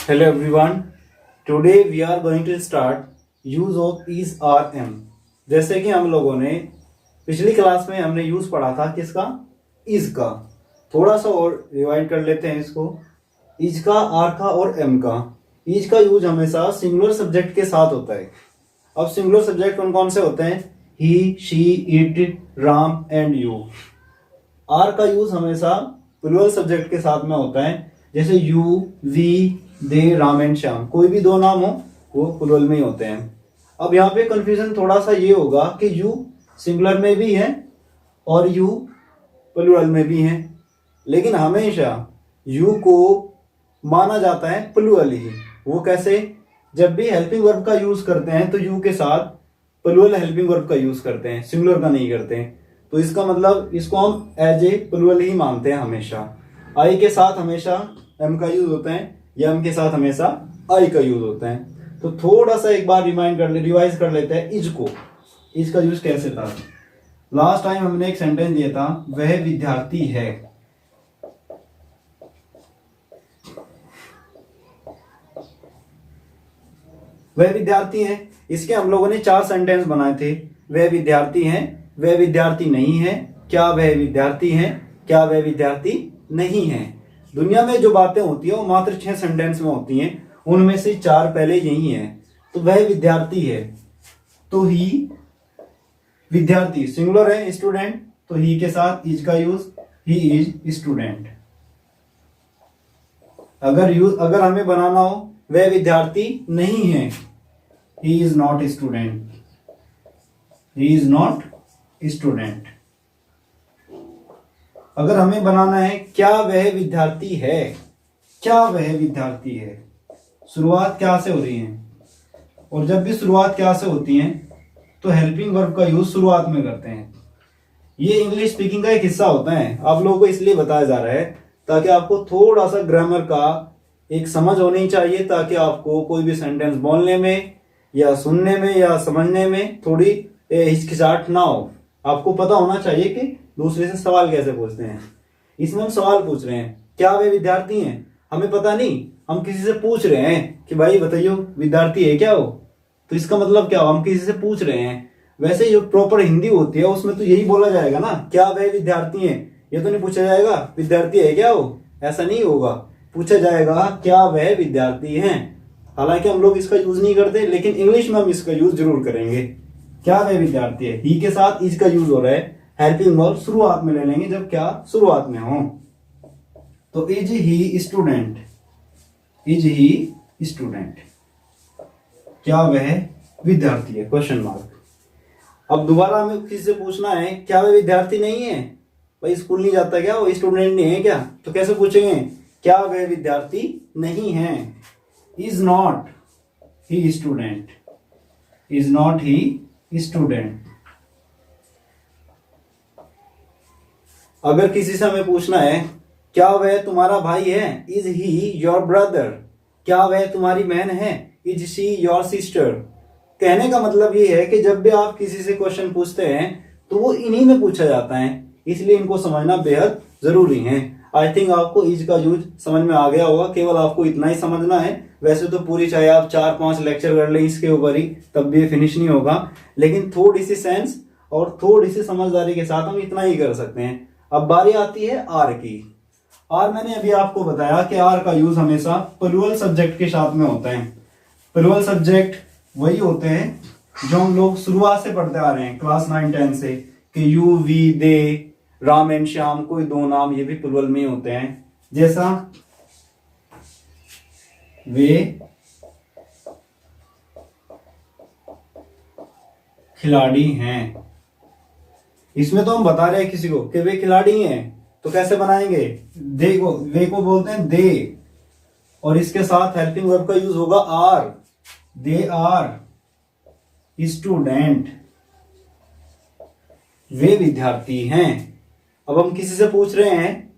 Hello everyone. Today we are going to start use of is or am. जैसे कि हम लोगों ने पिछली क्लास में हमने यूज पढ़ा था किसका, इज का। थोड़ा सा और रिवाइंड कर लेते हैं इसको। इज का, आर का और एम का। इज का यूज हमेशा सिंगुलर सब्जेक्ट के साथ होता है। अब सिंगुलर सब्जेक्ट कौन कौन से होते हैं? He, she, it, Ram and you. Are का यूज हमेशा प्लूरल सब्जेक्ट के साथ में होता है, जैसे you, we, they, Ram and Shyam. कोई भी दो नाम हो वो प्लूरल में ही होते हैं। अब यहाँ पे कंफ्यूजन थोड़ा सा ये होगा कि यू सिंगुलर में भी है और यू प्लूरल में भी है, लेकिन हमेशा यू को माना जाता है प्लूरल ही। वो कैसे? जब भी हेल्पिंग वर्ब का यूज करते हैं तो यू के साथ प्लूरल हेल्पिंग वर्ब का यूज करते हैं, सिंगुलर का नहीं करते हैं। तो इसका मतलब इसको हम एज ए प्लूरल ही मानते हैं हमेशा। आई के साथ हमेशा एम का यूज होता है या एम के साथ हमेशा आई का यूज होता है। तो थोड़ा सा एक बार रिवाइज कर लेते हैं इज को। इज का यूज कैसे था? लास्ट टाइम हमने एक सेंटेंस दिया था, वह विद्यार्थी है। वह विद्यार्थी है, इसके हम लोगों ने 4 सेंटेंस बनाए थे। वह विद्यार्थी है, वह विद्यार्थी नहीं है, क्या वह विद्यार्थी है, क्या वह विद्यार्थी नहीं है। दुनिया में जो बातें होती है वो मात्र 6 सेंटेंस में होती हैं, उनमें से 4 पहले यही हैं। तो वह विद्यार्थी है, तो ही विद्यार्थी सिंगुलर है, स्टूडेंट, तो ही के साथ इज का यूज, ही इज स्टूडेंट। अगर हमें बनाना हो वह विद्यार्थी नहीं है, he is not student, he is not student. अगर हमें बनाना है क्या वह विद्यार्थी है, क्या वह विद्यार्थी है, शुरुआत क्या से हो रही है, और जब भी शुरुआत क्या से होती है तो हेल्पिंग वर्ब का यूज शुरुआत में करते हैं। ये इंग्लिश स्पीकिंग का एक हिस्सा होता है, आप लोगों को इसलिए बताया जा रहा है ताकि आपको थोड़ा सा ग्रामर का एक समझ होनी चाहिए, ताकि आपको कोई भी सेंटेंस बोलने में या सुनने में या समझने में थोड़ी हिचकिचाहट ना हो। आपको पता होना चाहिए कि दूसरे से सवाल कैसे पूछते हैं। इसमें हम सवाल पूछ रहे हैं, क्या वे विद्यार्थी हैं? हमें पता नहीं, हम किसी से पूछ रहे हैं कि भाई बताइयो विद्यार्थी है क्या वो। तो इसका मतलब क्या, हम किसी से पूछ रहे हैं। वैसे जो प्रॉपर हिंदी होती है उसमें तो यही बोला जाएगा ना, क्या वे विद्यार्थी हैं। ये तो नहीं पूछा जाएगा विद्यार्थी है क्या वो, ऐसा नहीं होगा। पूछा जाएगा क्या वह विद्यार्थी हैं। हालांकि हम लोग इसका यूज नहीं करते, लेकिन इंग्लिश में हम इसका यूज जरूर करेंगे। क्या वह विद्यार्थी है, ही के साथ इज का यूज हो रहा है। हेल्पिंग वर्ब शुरुआत में ले लेंगे जब क्या शुरुआत में हो। तो is he student, is he student, क्या वह विद्यार्थी है, क्वेश्चन मार्क। अब दोबारा हमें किसी से पूछना है क्या वह विद्यार्थी नहीं है, भाई स्कूल नहीं जाता क्या वो, स्टूडेंट नहीं है क्या, तो कैसे पूछेंगे? क्या वह विद्यार्थी नहीं है। Is not he student, is not he student. अगर किसी से हमें पूछना है क्या वह तुम्हारा भाई है, इज ही योर ब्रदर, क्या वह तुम्हारी बहन है, इज शी योर सिस्टर। कहने का मतलब ये है कि जब भी आप किसी से क्वेश्चन पूछते हैं तो वो इन्हीं में पूछा जाता है, इसलिए इनको समझना बेहद जरूरी है। आई थिंक आपको इज का यूज समझ में आ गया होगा, केवल आपको इतना ही समझना है। वैसे तो पूरी चाहे आप 4-5 लेक्चर कर लें इसके ऊपर ही, तब भी फिनिश नहीं होगा, लेकिन थोड़ी सी सेंस और थोड़ी सी समझदारी के साथ हम इतना ही कर सकते हैं। अब बारी आती है आर की। आर मैंने अभी आपको बताया कि आर का यूज हमेशा प्लूरल सब्जेक्ट के साथ में होता है। प्लूरल सब्जेक्ट वही होते हैं जो हम लोग शुरुआत से पढ़ते आ रहे हैं क्लास 9-10 से, कि you, we, they, Ram and Shyam, कोई 2 नाम, ये भी प्लूरल में ही होते हैं। जैसा वे खिलाड़ी हैं, इसमें तो हम बता रहे हैं किसी को कि वे खिलाड़ी हैं, तो कैसे बनाएंगे? दे को, वे को बोलते हैं दे, और इसके साथ हेल्पिंग वर्ब का यूज होगा आर। दे आर स्टूडेंट, वे विद्यार्थी हैं। अब हम किसी से पूछ रहे हैं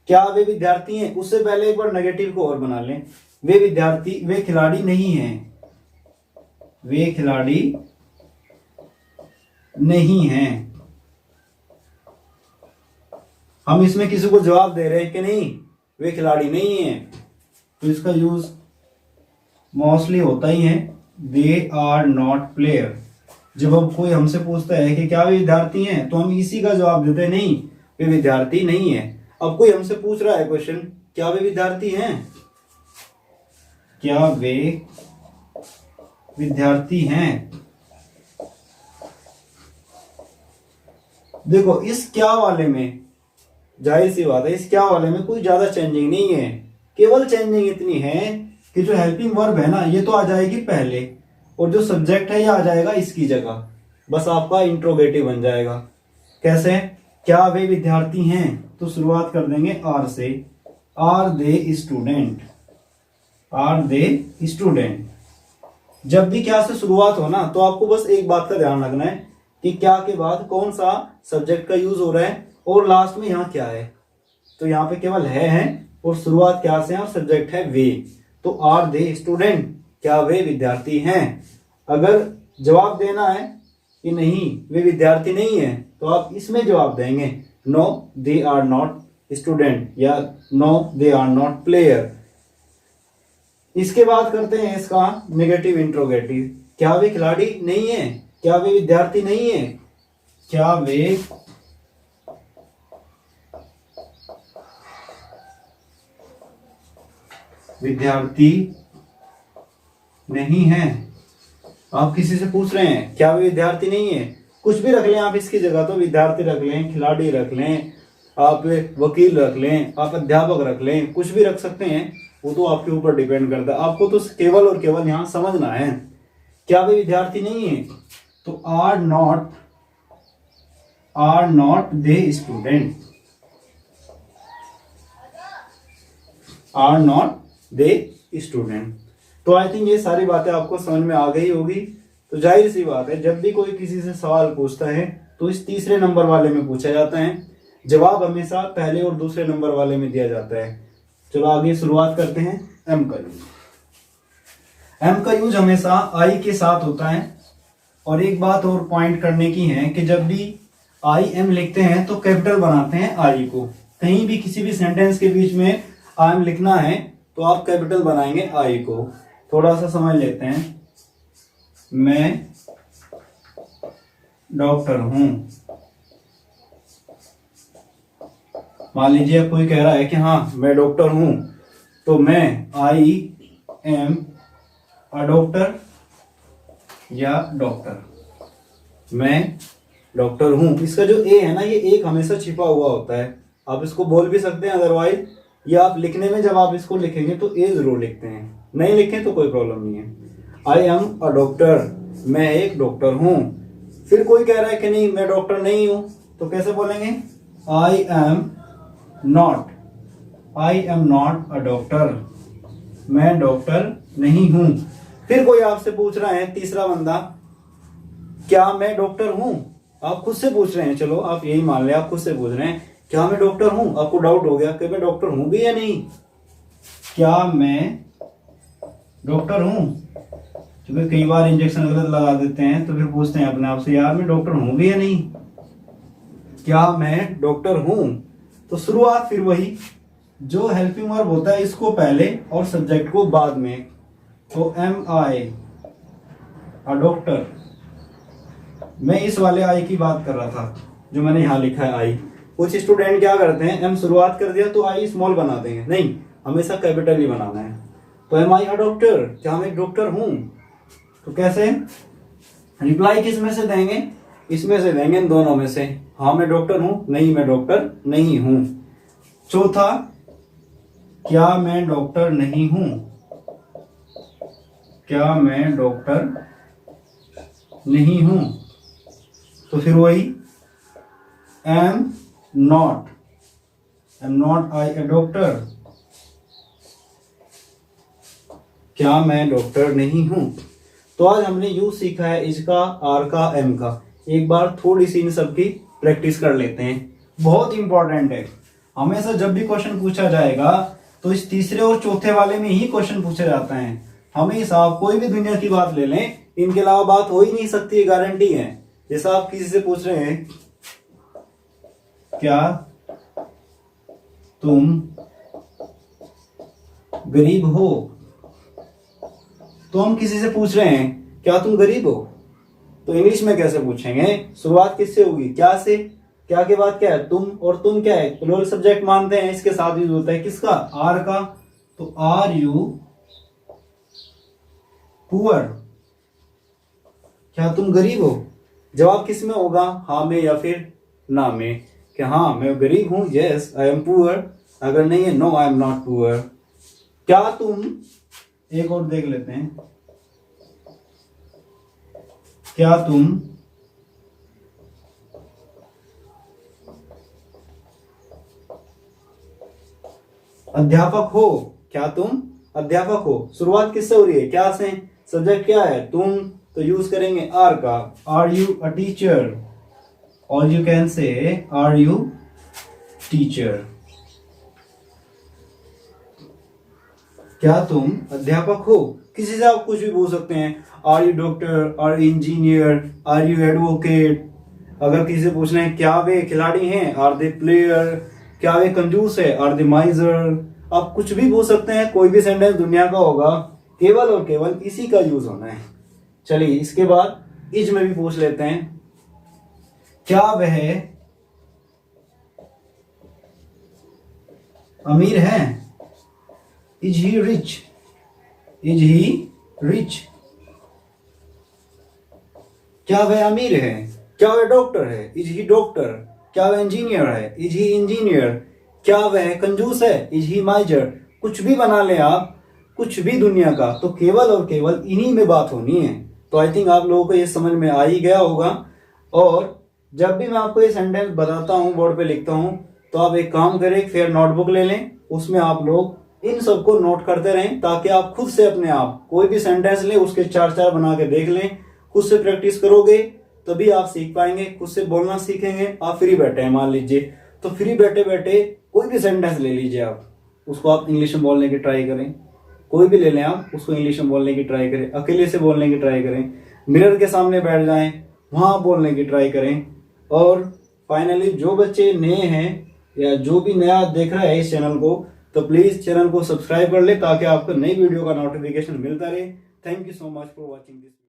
क्या वे विद्यार्थी हैं, उससे पहले एक बार नेगेटिव को और बना लें। वे विद्यार्थी, वे खिलाड़ी नहीं हैं, वे खिलाड़ी नहीं हैं। हम इसमें किसी को जवाब दे रहे हैं कि नहीं वे खिलाड़ी नहीं है, तो इसका यूज मोस्टली होता ही है दे आर नॉट प्लेयर। जब अब कोई हमसे पूछता है कि क्या वे विद्यार्थी हैं, तो हम इसी का जवाब देते हैं, नहीं वे विद्यार्थी नहीं है। अब कोई हमसे पूछ रहा है क्वेश्चन, क्या वे विद्यार्थी हैं, क्या वे विद्यार्थी हैं। देखो इस क्या वाले में जाहिर सी बात है, इस क्या वाले में कोई ज्यादा चेंजिंग नहीं है, केवल चेंजिंग इतनी है कि जो हेल्पिंग वर्ब है ना, ये तो आ जाएगी पहले, और जो सब्जेक्ट है ये आ जाएगा इसकी जगह। बस आपका इंट्रोगेटिव बन जाएगा। कैसे, क्या वे विद्यार्थी हैं, तो शुरुआत कर देंगे आर से, are they student, are they student. जब भी क्या से शुरुआत हो ना, तो आपको बस एक बात का ध्यान रखना है कि क्या के बाद कौन सा सब्जेक्ट का यूज हो रहा है और लास्ट में यहाँ क्या है। तो यहाँ पे केवल है और शुरुआत क्या से है और सब्जेक्ट है वे। तो आर दे स्टूडेंट, क्या वे विद्यार्थी हैं। अगर जवाब देना है कि नहीं वे विद्यार्थी नहीं है, तो आप इसमें जवाब देंगे no they are not student या no they are not player. इसके बाद करते हैं इसका नेगेटिव इंट्रोगेटिव। क्या वे खिलाड़ी नहीं है, क्या वे विद्यार्थी नहीं है, क्या वे विद्यार्थी नहीं है। आप किसी से पूछ रहे हैं क्या वे विद्यार्थी नहीं है, कुछ भी रख लें आप इसकी जगह, तो विद्यार्थी रख लें, खिलाड़ी रख लें, आप वकील रख लें, आप अध्यापक रख लें, कुछ भी रख सकते हैं, वो तो आपके ऊपर डिपेंड करता है। आपको तो केवल और केवल यहां समझना है क्या वे विद्यार्थी नहीं है, तो are not they student, are not they student. तो आई थिंक ये सारी बातें आपको समझ में आ गई होगी। तो जाहिर सी बात है, जब भी कोई किसी से सवाल पूछता है तो इस तीसरे नंबर वाले में पूछा जाता है, जवाब हमेशा पहले और दूसरे नंबर वाले में दिया जाता है। चलो आगे शुरुआत करते हैं एम का यूज। एम का यूज हमेशा आई के साथ होता है। और एक बात और पॉइंट करने की है कि जब भी आई एम लिखते हैं तो कैपिटल बनाते हैं आई को। कहीं भी किसी भी सेंटेंस के बीच में आई एम लिखना है तो आप कैपिटल बनाएंगे आई को। थोड़ा सा समझ लेते हैं। मैं डॉक्टर हूं। मान लीजिए कोई कह रहा है कि हाँ मैं डॉक्टर हूं, तो मैं आई एम अ डॉक्टर या डॉक्टर, मैं डॉक्टर हूं। इसका जो ए है ना, ये एक हमेशा छिपा हुआ होता है। आप इसको बोल भी सकते हैं अदरवाइज, या आप लिखने में जब आप इसको लिखेंगे तो ए जरूर लिखते हैं, नहीं लिखें तो कोई प्रॉब्लम नहीं है। आई एम अ डॉक्टर, मैं एक डॉक्टर हूं। फिर कोई कह रहा है कि नहीं मैं डॉक्टर नहीं हूं, तो कैसे बोलेंगे आई एम नॉट अ डॉक्टर, मैं डॉक्टर नहीं हूं। फिर कोई आपसे पूछ रहा है तीसरा बंदा, क्या मैं डॉक्टर हूं। आप खुद से पूछ रहे हैं, चलो आप यही मान ले, आप खुद से पूछ रहे हैं क्या मैं डॉक्टर हूं। आपको डाउट हो गया कि मैं डॉक्टर हूं भी या नहीं, क्या मैं डॉक्टर हूं। क्योंकि कई बार इंजेक्शन गलत लगा देते हैं, तो फिर पूछते हैं अपने आप से यार मैं डॉक्टर हूं भी या नहीं, क्या मैं डॉक्टर हूं। तो शुरुआत फिर वही, जो हेल्पिंग वर्ब होता है इसको पहले और सब्जेक्ट को बाद में। तो एम आई अ डॉक्टर, मैं इस वाले आई की बात कर रहा था जो मैंने यहां लिखा है आई। कुछ स्टूडेंट क्या करते हैं, एम शुरुआत कर दिया तो आई स्मॉल बना देंगे, नहीं हमेशा कैपिटल ही बनाना है। तो एम आई अ डॉक्टर, क्या मैं डॉक्टर हूं। तो कैसे रिप्लाई किस में से देंगे, इसमें से देंगे, इन दोनों में से। हाँ मैं डॉक्टर हूं, नहीं मैं डॉक्टर नहीं हूं। चौथा, क्या मैं डॉक्टर नहीं हूं, क्या मैं डॉक्टर नहीं हूं। तो फिर वही am not I A doctor, क्या मैं डॉक्टर नहीं हूं। तो आज हमने यूज सीखा है इसका, आर का, एम का। एक बार थोड़ी सी इन सब की प्रैक्टिस कर लेते हैं, बहुत इंपॉर्टेंट है। हमेशा जब भी क्वेश्चन पूछा जाएगा तो इस तीसरे और चौथे वाले में ही क्वेश्चन पूछा जाता है। हमेशा आप कोई भी दुनिया की बात ले लें, इनके अलावा बात हो ही नहीं सकती, गारंटी है। जैसा आप किसी से पूछ रहे हैं क्या तुम गरीब हो, तो हम किसी से पूछ रहे हैं क्या तुम गरीब हो, तो इंग्लिश में कैसे पूछेंगे? शुरुआत किससे होगी? क्या से। क्या के बाद क्या है? तुम, और तुम क्या है? प्लूरल सब्जेक्ट मानते हैं, इसके साथ यूज होता है किसका? आर का। तो आर यू पुअर, क्या तुम गरीब हो? जवाब किस में होगा? हाँ में या फिर ना में। कि हाँ मैं गरीब हूं, यस आई एम पुअर। अगर नहीं है, no I am not poor. क्या तुम, एक और देख लेते हैं, क्या तुम अध्यापक हो? क्या तुम अध्यापक हो? शुरुआत किससे हो रही है? क्या से। सब्जेक्ट क्या है? तुम, तो यूज करेंगे आर का। Are you a teacher? और you can say are you teacher. क्या तुम अध्यापक हो? किसी से आप कुछ भी पूछ सकते हैं। Are you doctor, are you engineer, are you advocate. अगर किसी से पूछना है क्या वे खिलाड़ी हैं, आर दे प्लेयर, क्या वे कंजूस है, आर दे माइजर। आप कुछ भी पूछ सकते हैं, कोई भी सेंटेंस दुनिया का होगा, केवल और केवल इसी का यूज होना है। चलिए इसके बाद इज में भी पूछ लेते हैं, क्या वह अमीर है? Is he rich? Is he rich? क्या वह अमीर है? क्या वह डॉक्टर है? Is he doctor? क्या वह इंजीनियर है? Is he engineer? क्या वह कंजूस है? Is he माइजर? कुछ भी बना ले आप, कुछ भी दुनिया का, तो केवल और केवल इन्हीं में बात होनी है। तो आई थिंक आप लोगों को ये समझ में आ ही गया होगा। और जब भी मैं आपको ये सेंटेंस बताता हूँ, बोर्ड पे लिखता हूँ, तो आप एक काम करें, एक फेयर नोटबुक ले लें, उसमें आप लोग इन सबको नोट करते रहें, ताकि आप खुद से अपने आप कोई भी सेंटेंस लें, उसके चार चार बना के देख लें। खुद से प्रैक्टिस करोगे तभी आप सीख पाएंगे। खुद से बोलना सीखेंगे। आप फ्री बैठे हैं मान लीजिए, तो फ्री बैठे बैठे कोई भी सेंटेंस ले लीजिए, आप उसको आप इंग्लिश में बोलने की ट्राई करें। कोई भी ले लें आप, उसको इंग्लिश में बोलने की ट्राई करें, अकेले से बोलने की ट्राई करें, मिरर के सामने बैठ जाएं, वहां बोलने की ट्राई करें। और फाइनली जो बच्चे नए हैं या जो भी नया देख रहा है इस चैनल को, तो प्लीज चैनल को सब्सक्राइब कर ले, ताकि आपको नई वीडियो का नोटिफिकेशन मिलता रहे। Thank you so much for watching this.